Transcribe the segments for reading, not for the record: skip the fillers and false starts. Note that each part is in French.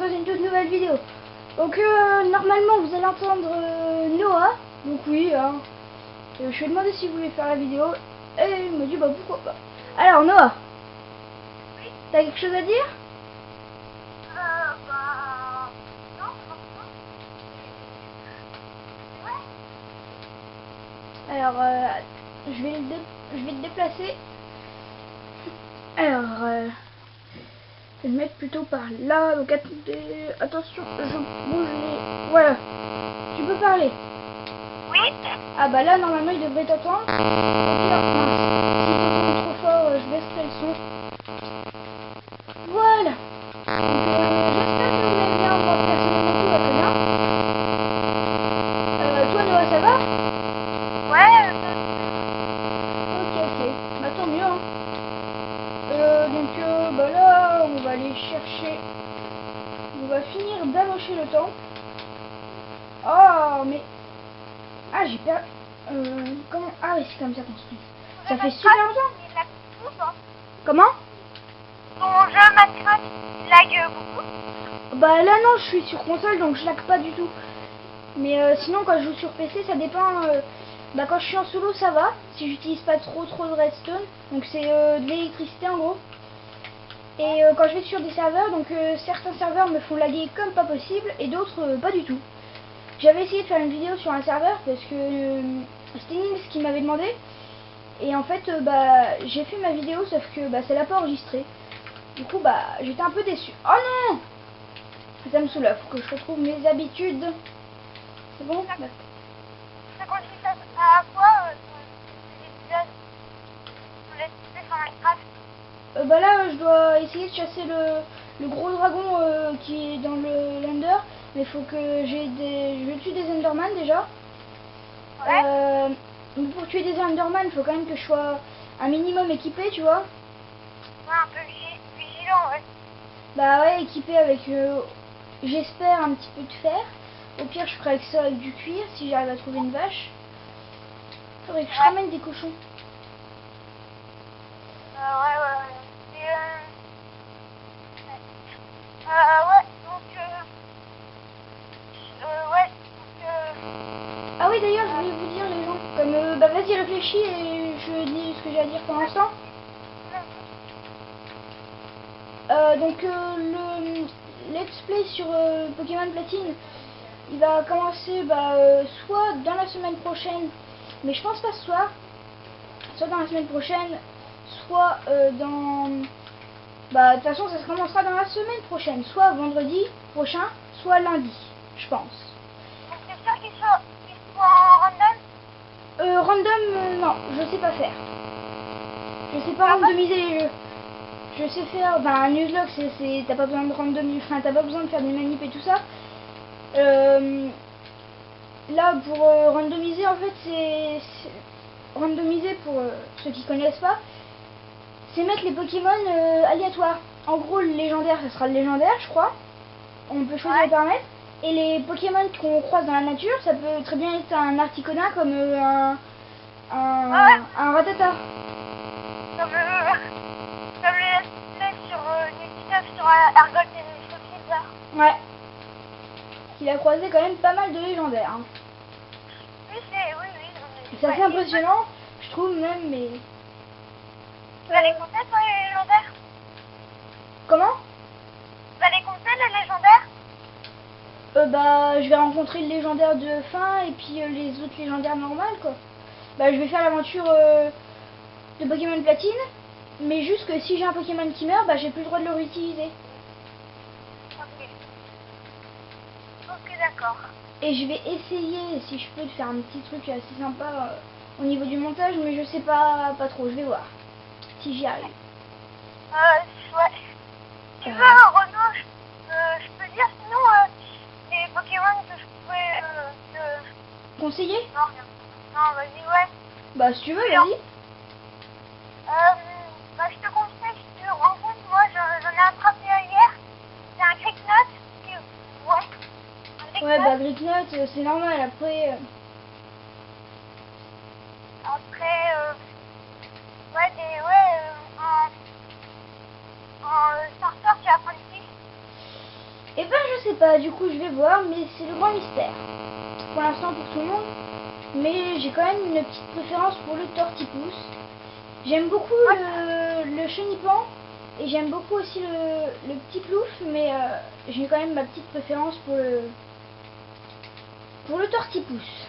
dans une toute nouvelle vidéo. Donc normalement vous allez entendre Noah. Donc oui, hein. Je lui ai demandé s'il voulait faire la vidéo et il m'a dit bah pourquoi pas. Alors Noah, Oui. t'as quelque chose à dire? Bah... Non, franchement. Ouais. Alors je vais te déplacer. Alors je vais me mettre plutôt par là. Donc attendez, attention, je bouge les... Voilà, tu peux parler. Oui. Ah bah là normalement il devrait t'entendre. Au pire, mince, si t'entends trop fort, je baisserai le son. Voilà. Donc j'espère que vous allez bien. Moi personnellement tout va très bien. Toi Noah, ça va? Ouais. Ok, bah tant mieux hein. Donc bah là on va aller chercher. On va finir d'amocher le temple. Oh mais... Ah j'ai perdu... comment... Ah oui c'est comme ça qu'on se fait. Ça fait super longtemps. Il lag beaucoup, hein. Comment? Ton jeu Minecraft, il lag beaucoup. Bah là non, je suis sur console donc je lag pas du tout. Mais sinon quand je joue sur PC ça dépend. Bah quand je suis en solo ça va, si j'utilise pas trop de redstone. Donc c'est de l'électricité en gros. Et quand je vais sur des serveurs, donc certains serveurs me font laguer comme pas possible et d'autres pas du tout. J'avais essayé de faire une vidéo sur un serveur parce que c'était Nils qui m'avait demandé. Et en fait bah j'ai fait ma vidéo sauf que bah ça l'a pas enregistré. Du coup bah j'étais un peu déçu. Oh non! Ça me soulève, faut que je retrouve mes habitudes. C'est bon? Ça consiste à quoi les épisodes sur les sur Minecraft? Bah là je dois essayer de chasser le gros dragon qui est dans le Lander. Mais faut que je tue des Enderman déjà. Ouais. Mais pour tuer des Enderman, il faut quand même que je sois un minimum équipé, tu vois. Ouais, un peu vigilant, ouais. Bah ouais, équipé avec, j'espère, un petit peu de fer. Au pire, je ferai avec ça avec du cuir si j'arrive à trouver une vache. Faudrait que je ramène des cochons. Ouais. Et ouais, donc ouais, donc Ah oui, d'ailleurs, je voulais vous dire, les gens, comme, bah vas-y, réfléchis et je dis ce que j'ai à dire pour l'instant. Donc, le let's play sur Pokémon Platine, il va commencer soit dans la semaine prochaine, mais je pense pas ce soir, soit dans la semaine prochaine, soit dans... Bah, de toute façon, ça se commencera dans la semaine prochaine, soit vendredi prochain, soit lundi, je pense. donc c'est sûr qu'ils soient en random? Random, non, je sais pas faire. Je sais pas randomiser les jeux. Je sais faire, un nuzlocke, t'as pas besoin de random, enfin t'as pas besoin de faire des manips et tout ça. Là pour randomiser en fait c'est randomiser pour ceux qui connaissent pas, c'est mettre les Pokémon aléatoires. En gros le légendaire ça sera le légendaire je crois. On peut choisir les paramètres. Et les Pokémon qu'on croise dans la nature, ça peut très bien être un Articona comme un Rattata. Comme le let's sur les sur Argot et Sophie, là. Ouais. Il a croisé quand même pas mal de légendaires. Hein. Oui. C'est assez impressionnant, je trouve même, mais... Vous allez compter toi les légendaires? Comment? Vous allez compter les légendaires? Bah, je vais rencontrer le légendaire de fin et puis les autres légendaires normales, quoi. Bah, je vais faire l'aventure de Pokémon Platine, mais juste que si j'ai un Pokémon qui meurt, bah, j'ai plus le droit de le réutiliser. Ok, d'accord. Et je vais essayer, si je peux, de faire un petit truc assez sympa au niveau du montage, mais je sais pas trop, je vais voir si j'y arrive. Ouais. Tu veux, Renaud, je peux dire sinon les Pokémon que je pourrais Conseiller? Non, rien. Non, vas-y, ouais. Bah, si tu veux, vas-y. Bah, je te conseille, si tu rencontres, moi, j'en ai attrapé un hier. C'est un Gricknut. Ouais. Ouais, bah, Gricknut, c'est normal, après... Après, en starter, tu as 36. Eh ben, sais pas, du coup je vais voir, mais c'est le grand mystère. Pour l'instant pour tout le monde. Mais j'ai quand même une petite préférence pour le tortipousse. J'aime beaucoup le chenipan. Et j'aime beaucoup aussi le petit plouf, mais j'ai quand même ma petite préférence pour le tortipousse.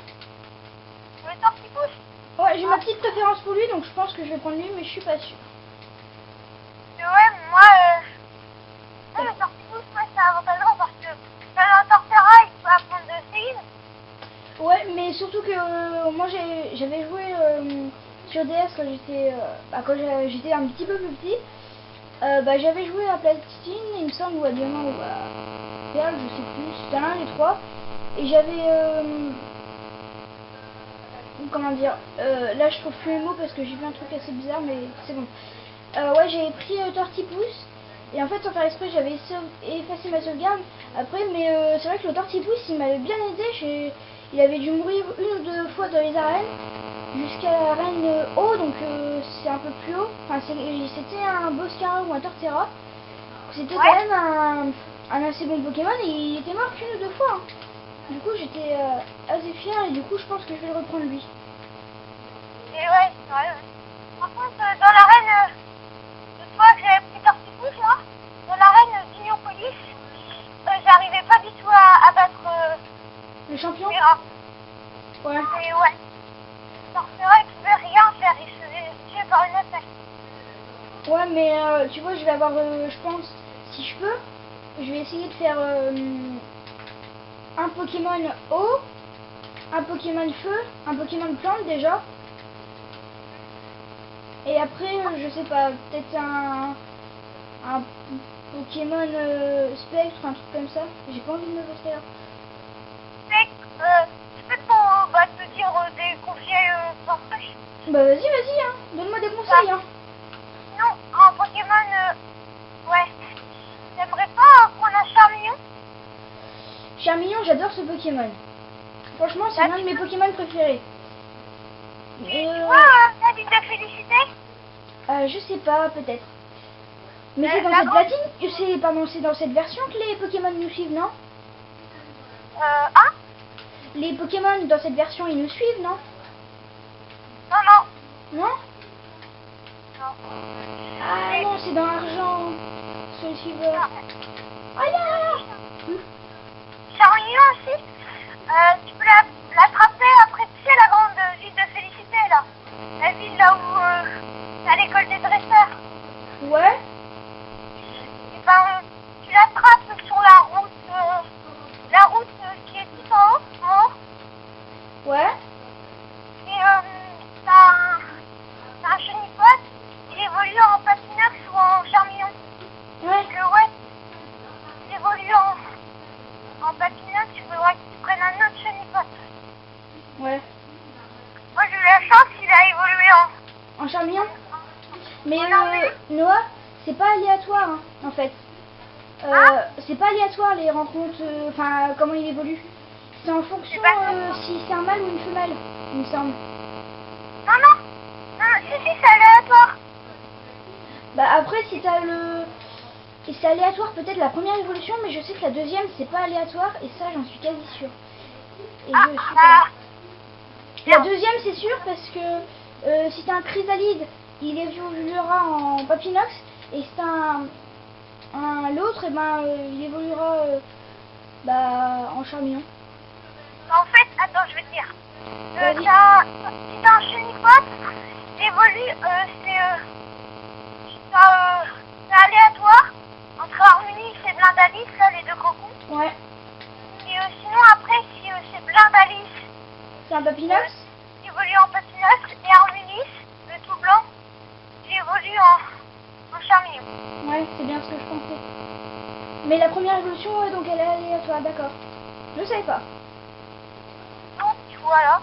Le tortipousse? Ouais, j'ai ma petite préférence pour lui, donc je pense que je vais prendre lui, mais je suis pas sûre. Ouais, moi, le tortipousse, moi, c'est avantageux parce que dans un tortera, il faut apprendre de séine. Ouais, mais surtout que moi j'avais joué sur DS quand j'étais un petit peu plus petit. J'avais joué à Platine, il me semble, ou à Diamant, ou à Perle, je sais plus, c'était l'un des trois. Et j'avais... comment dire, là je trouve plus les mots parce que j'ai vu un truc assez bizarre, mais c'est bon. Ouais, j'avais pris tortipousse, et en fait sans faire exprès j'avais effacé ma sauvegarde après, mais c'est vrai que le tortipousse il m'avait bien aidé. Il avait dû mourir une ou deux fois dans les arènes, jusqu'à l'arène haut, donc c'est un peu plus haut. Enfin, c'était un Boscara ou un Torterra. C'était quand même un assez bon Pokémon, et il était mort qu'une ou deux fois. Hein. Du coup, j'étais assez fière, et du coup, je pense que je vais le reprendre lui. Et ouais, c'est vrai. Par contre, dans l'arène, cette fois que j'avais pris tortipousse, moi, dans l'arène d'Union Police, j'arrivais pas du tout à battre le champion. Vera. Ouais. Et ouais. Torterra, il pouvait rien faire, il se faisait tuer par une attaque. Ouais, mais tu vois, je vais avoir, je pense, si je peux, je vais essayer de faire un Pokémon eau, un Pokémon feu, un Pokémon plante déjà. Et après, je sais pas, peut-être un Pokémon spectre, un truc comme ça. J'ai pas envie de me faire. Spectre, je peux te dire des conseils par truc. Bah vas-y, hein, donne-moi des conseils, hein. Non, un Pokémon, ouais. T'aimerais pas prendre un Charmillon? Charmillon, j'adore ce Pokémon. Franchement, c'est l'un de mes Pokémon préférés. Tu vois la ville de Félicité? Je sais pas, peut-être. Mais c'est dans cette platine, c'est dans cette version que les Pokémon nous suivent, non? Hein? Les Pokémon dans cette version, ils nous suivent, non? Non. Non? Non. Ah non, c'est dans l'argent. Soul Silver. Ah là. Charmillon aussi, tu peux l'attraper après, tu sais, la grande ville de Félicité, là. La ville là où t'as l'école des dresseurs. Ouais. Et ben, tu l'attrapes sur la route qui est tout en haut. Ouais. Et t'as un Chenipote, il évolue en Patinox ou en Charmillon. Ouais. Il évolue en Patinox, il faudra que tu prennes un autre Chenipote. Ouais. Moi j'ai eu la chance, il a évolué en Charmillon. Mais Charmillon. Noah, c'est pas aléatoire, hein, en fait. C'est pas aléatoire les rencontres, enfin comment il évolue. C'est en fonction si c'est un mâle ou une femelle, il me semble. Non, si, c'est aléatoire. Bah après, si t'as le... Et c'est aléatoire peut-être la première évolution, mais je sais que la deuxième, c'est pas aléatoire, et ça, j'en suis quasi sûre. Et je suis pas... La deuxième, c'est sûr, parce que si t'as un Chrysalide, il évoluera en Papinox, et si t'as l'autre, et ben, il évoluera en Charmillon. En fait, attends, je vais te dire. Vas-y. Si t'as un Chenipote, il évolue, c'est aléatoire. Entre Harmonie et Blindalis, là, les deux cocons. Ouais. Et sinon, après, si c'est Blindalis, C'est un Papinox. il évolue en Papinox, et Harmonie, le tout blanc, il évolue en Charmillon. Ouais, c'est bien ce que je pensais. Mais la première évolution, ouais, donc elle est aléatoire, d'accord. Je savais pas. Donc, voilà.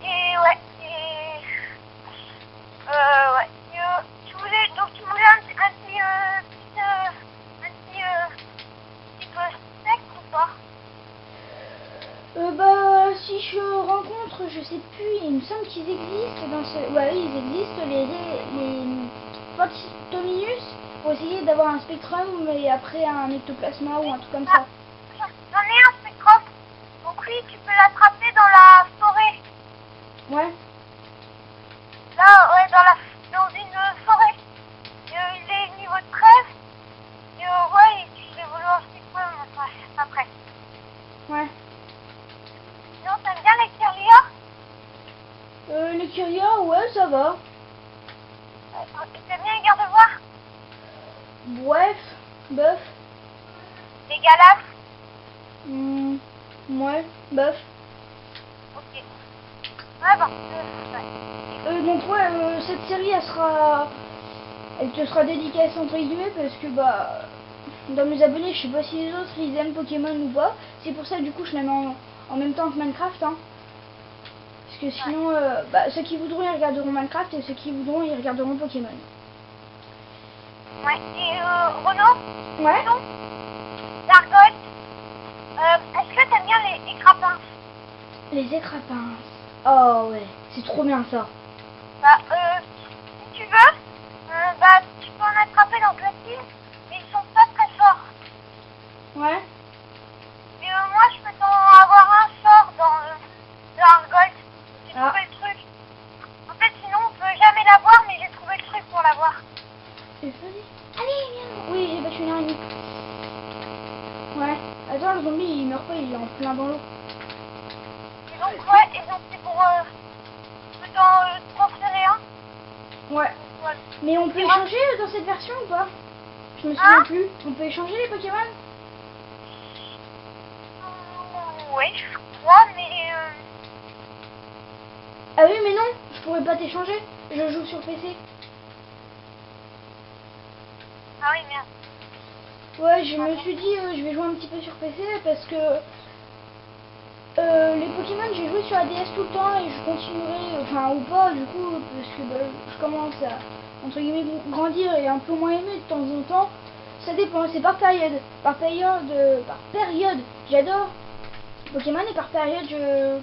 Et ouais, ouais. Tu voulais un petit peu spectre ou pas? Si je rencontre, je sais plus, il me semble qu'ils existent dans ce... Ouais, oui, ils existent, les Fortistominus, pour essayer d'avoir un Spectrum, et après un Ectoplasma ou un truc comme ça. compris, tu peux l'attraper dans la forêt. Ouais. Là, ouais, dans une forêt. Il est niveau 13. Et ouais, et puis je vais vouloir après. Ouais. Sinon, t'aimes bien les Kyria? Les Kyria, ouais, ça va. T'aimes bien les garde-voix? Bref, bof. Les galas? Ouais, bof. Ok. Ouais, bon. Ouais. Donc ouais, cette série, elle te sera dédicace entre guillemets parce que bah, dans mes abonnés, je sais pas si les autres ils aiment Pokémon ou pas. C'est pour ça du coup je la mets en même temps que Minecraft, hein. Parce que sinon, bah, ceux qui voudront ils regarderont Minecraft et ceux qui voudront ils regarderont Pokémon. Ouais. Et Renaud? Ouais. Non. Dargotte. Est-ce que t'aimes bien les crapins? Les écrapins. Oh ouais, c'est trop bien ça. Bah, si tu veux, bah, tu peux en attraper dans Platine, mais ils sont pas très forts. Ouais. Et moi, je peux t'en avoir un fort dans Argold. J'ai trouvé le truc. En fait, sinon, on peut jamais l'avoir, mais j'ai trouvé le truc pour l'avoir. Allez, viens. Oui, j'ai battu une araignée. Ouais. Attends, le zombie, il meurt pas, il est en plein dans l'eau. Et donc, ouais, et donc c'est pour... je peux t'en transférer un. Ouais. Voilà. Mais on peut échanger dans cette version ou pas? Je me souviens plus. On peut échanger les Pokémon? Oui, je crois, mais... Ah oui, mais non, je pourrais pas t'échanger. Je joue sur PC. Ah oui, merde. Ouais, je me suis dit, je vais jouer un petit peu sur PC parce que les Pokémon, j'ai joué sur ADS tout le temps et je continuerai, enfin, ou pas, du coup, parce que bah, je commence à, entre guillemets, grandir et un peu moins aimer de temps en temps. Ça dépend, c'est par période. Par période, j'adore Pokémon et par période, je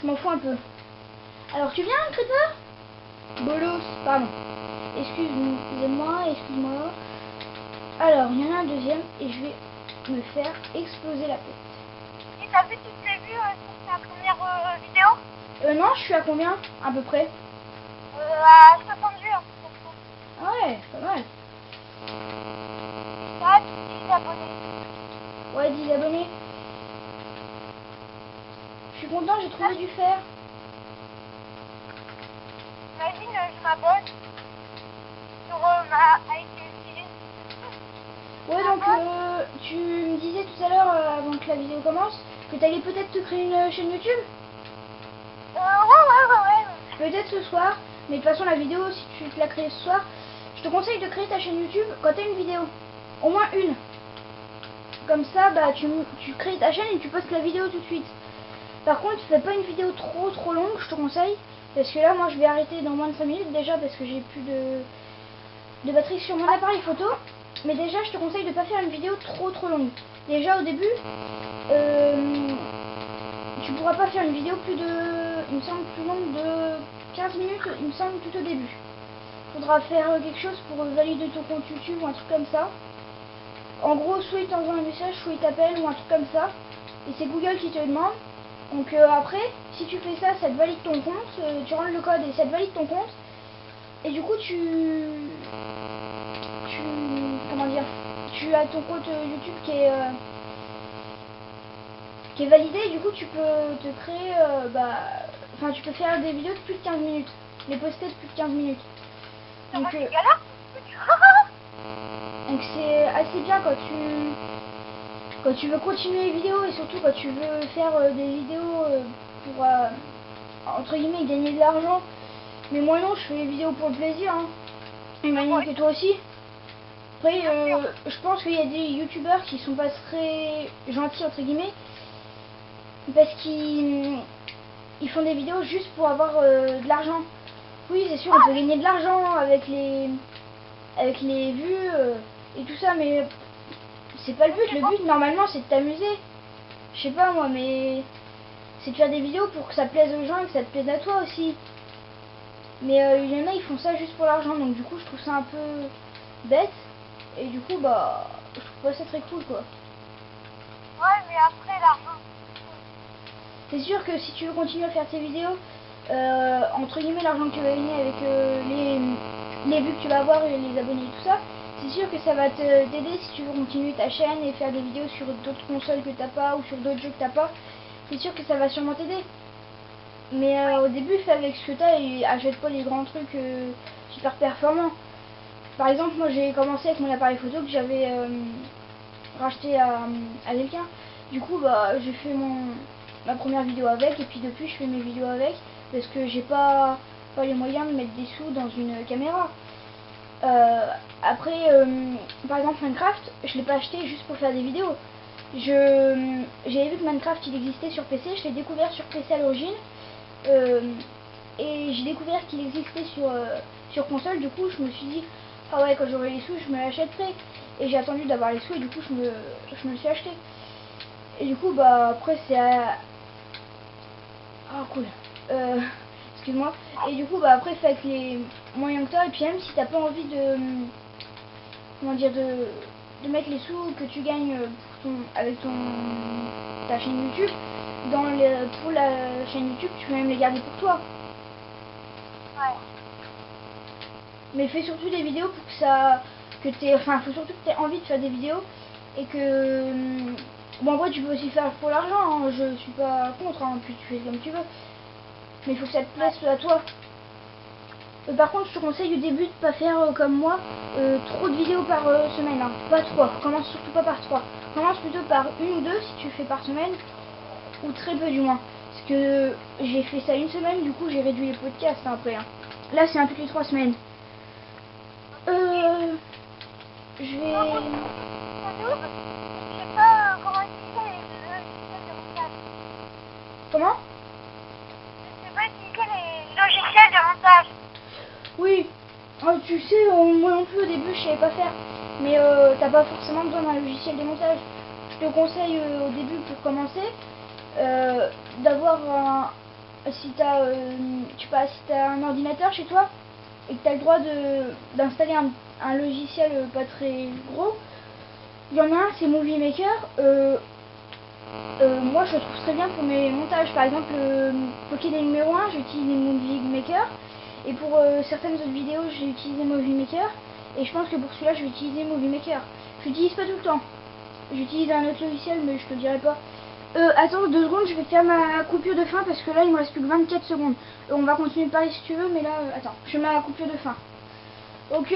m'en fous un peu. Alors, tu viens, Creeper? Bolos, pardon. Excuse-moi. Alors, il y en a un deuxième et je vais me faire exploser la tête. Et t'as vu toutes les vues sur ta première vidéo? Non, je suis à combien, à peu près? À 60 vues, hein. Ah ouais, pas mal. T'as 10 abonnés. Ouais, 10 abonnés. Je suis content, j'ai trouvé du fer. Imagine, je m'abonne sur avec Céline. Ouais, donc tu me disais tout à l'heure, avant que la vidéo commence, que tu allais peut-être te créer une chaîne YouTube. Ouais. Peut-être ce soir, mais de toute façon la vidéo, si tu te la crées ce soir, je te conseille de créer ta chaîne YouTube quand tu as une vidéo. Au moins une. Comme ça, bah tu crées ta chaîne et tu postes la vidéo tout de suite. Par contre, fais pas une vidéo trop longue, je te conseille. Parce que là, moi, je vais arrêter dans moins de 5 minutes déjà parce que j'ai plus de batterie sur mon appareil photo. Mais déjà, je te conseille de pas faire une vidéo trop longue. Déjà, au début, tu pourras pas faire une vidéo il me semble, plus longue de 15 minutes, il me semble, tout au début. Faudra faire quelque chose pour valider ton compte YouTube ou un truc comme ça. En gros, soit il t'envoie un message, soit il t'appelle ou un truc comme ça. Et c'est Google qui te demande. Donc après, si tu fais ça, ça te valide ton compte, tu rentres le code et ça te valide ton compte. Et du coup, comment dire, tu as ton compte YouTube qui est validé. Et du coup, tu peux te créer, enfin, tu peux faire des vidéos de plus de 15 minutes, les poster de plus de 15 minutes. Donc c'est assez bien quand tu veux continuer les vidéos et surtout quand tu veux faire des vidéos pour entre guillemets gagner de l'argent. Mais moi non, je fais les vidéos pour le plaisir, hein. Imagine que toi aussi. Après je pense qu'il y a des youtubeurs qui sont pas très gentils entre guillemets parce qu'ils font des vidéos juste pour avoir de l'argent. Oui, c'est sûr, on peut gagner de l'argent avec les vues et tout ça, mais c'est pas le but. Le but normalement c'est de t'amuser. Je sais pas moi, mais c'est de faire des vidéos pour que ça plaise aux gens et que ça te plaise à toi aussi. Mais il y en a, ils font ça juste pour l'argent, donc du coup je trouve ça un peu bête. Et du coup bah je trouve pas ça très cool quoi. Ouais, mais après l'argent. c'est sûr que si tu veux continuer à faire tes vidéos, entre guillemets l'argent que tu vas gagner avec les vues que tu vas avoir et les abonnés et tout ça, c'est sûr que ça va t'aider si tu veux continuer ta chaîne et faire des vidéos sur d'autres consoles que t'as pas ou sur d'autres jeux que t'as pas. C'est sûr que ça va sûrement t'aider. Mais au début, fais avec ce que t'as et achète pas les grands trucs super performants. Par exemple, moi j'ai commencé avec mon appareil photo que j'avais racheté à quelqu'un. Du coup, bah, j'ai fait ma première vidéo avec, et puis depuis je fais mes vidéos avec parce que j'ai pas les moyens de mettre des sous dans une caméra. Après, par exemple Minecraft, je l'ai pas acheté juste pour faire des vidéos. J'avais vu que Minecraft il existait sur PC, je l'ai découvert sur PC à l'origine, et j'ai découvert qu'il existait sur console. Du coup, je me suis dit ah ouais, quand j'aurai les sous, je me l'achèterai. Et j'ai attendu d'avoir les sous et du coup, je me le suis acheté. Et du coup, bah après c'est ah cool. Excuse-moi. Et du coup, bah après fais avec les moyens que t'as, et puis même si t'as pas envie de comment dire de mettre les sous que tu gagnes avec ta chaîne YouTube pour la chaîne YouTube, tu peux même les garder pour toi. Ouais. Mais fais surtout des vidéos pour faut surtout que t'aies envie de faire des vidéos et que bon, après tu peux aussi faire pour l'argent, hein, je suis pas contre, hein, puis tu fais comme tu veux. Mais il faut que ça te plaise à toi. Par contre, je te conseille au début de pas faire comme moi trop de vidéos par semaine, hein. Pas 3. Commence surtout pas par 3. Commence plutôt par 1 ou 2 si tu fais par semaine, ou très peu du moins. Parce que j'ai fait ça une semaine, du coup j'ai réduit les podcasts après. Hein. Là c'est un toutes les 3 semaines. Je vais. Je sais pas comment utiliser les logiciels de montage. Comment? Je sais pas utiliser les logiciels de montage. Oui. Tu sais, moi non plus au début je savais pas faire. Mais t'as pas forcément besoin d'un logiciel de montage. Je te conseille au début pour commencer d'avoir si t'as un ordinateur chez toi et que t'as le droit d'installer un logiciel pas très gros. Il y en a un, c'est Movie Maker. Moi je le trouve très bien pour mes montages. Par exemple, pour qu'il y ait des numéros 1, j'utilise Movie Maker. Et pour certaines autres vidéos, j'ai utilisé Movie Maker. Et je pense que pour celui-là, je vais utiliser Movie Maker. Je l'utilise pas tout le temps. J'utilise un autre logiciel, mais je te le dirai pas. Attends 2 secondes, je vais faire ma coupure de fin parce que là, il me reste plus que 24 secondes. On va continuer de parler si tu veux, mais là, attends, je fais ma coupure de fin. Donc,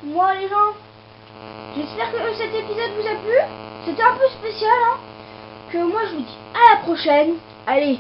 moi les gens, j'espère que cet épisode vous a plu. C'était un peu spécial, hein. Que moi, je vous dis à la prochaine. Allez.